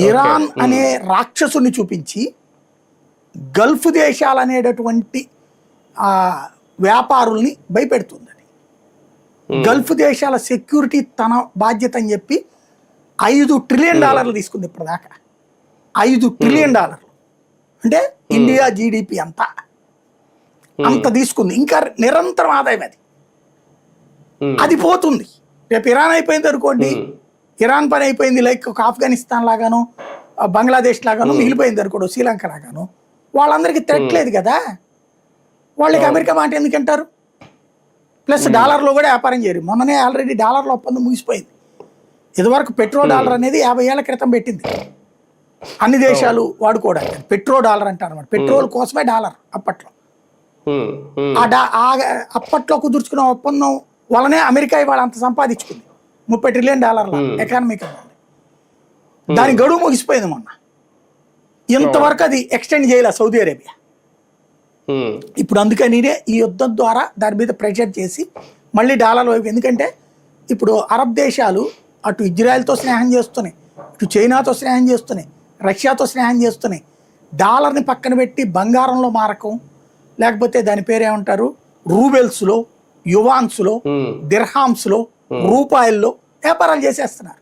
Iran అనే రాక్షసుని చూపించి గల్ఫ్ దేశాలు అనేటటువంటి వ్యాపారుల్ని భయపెడుతుంది. గల్ఫ్ దేశాల సెక్యూరిటీ తన బాధ్యత అని చెప్పి $5 ట్రిలియన్ తీసుకుంది ఇప్పటిదాకా. $5 ట్రిలియన్ అంటే ఇండియా జీడిపి అంత తీసుకుంది. ఇంకా నిరంతరం ఆదాయం అది పోతుంది. రేపు ఇరాన్ అయిపోయింది అనుకోండి, ఇరాన్ పని అయిపోయింది, లైక్ ఒక ఆఫ్ఘనిస్తాన్ లాగాను బంగ్లాదేశ్ లాగాను మిగిలిపోయింది అనుకోండి, శ్రీలంక లాగాను, వాళ్ళందరికీ తిరగట్లేదు కదా, వాళ్ళకి అమెరికా మాట ఎందుకంటారు? ప్లస్ డాలర్లో కూడా వ్యాపారం చేయరు. మొన్ననే ఆల్రెడీ డాలర్ల ఒప్పందం ముగిసిపోయింది. ఇదివరకు పెట్రో డాలర్ అనేది 50 ఏళ్ల క్రితం పెట్టింది అన్ని దేశాలు వాడుకోవడానికి. పెట్రో డాలర్ అంటారు అన్నమాట. పెట్రోల్ కోసమే డాలర్ అప్పట్లో. అప్పట్లో కుదుర్చుకున్న ఒప్పందం వల్లనే అమెరికా ఇవాళ అంత సంపాదించుకుంది. $30 ట్రిలియన్ ఎకానమీకి. దాని గడువు ముగిసిపోయింది మొన్న. ఇంతవరకు అది ఎక్స్టెండ్ చేయలే సౌదీ అరేబియా. ఇప్పుడు అందుకని ఈ యుద్ధం ద్వారా దాని మీద ప్రెషర్ చేసి మళ్ళీ డాలర్ వైపు, ఎందుకంటే ఇప్పుడు అరబ్ దేశాలు అటు ఇజ్రాయెల్తో స్నేహం చేస్తున్నాయి, ఇటు చైనాతో స్నేహం చేస్తున్నాయి, రష్యాతో స్నేహం చేస్తున్నాయి. డాలర్ని పక్కన పెట్టి బంగారంలో మారకం, లేకపోతే దాని పేరేమంటారు రూబెల్స్లో, యువాన్స్లో, దిర్హామ్స్లో, రూపాయల్లో వ్యాపారాలు చేసేస్తున్నారు.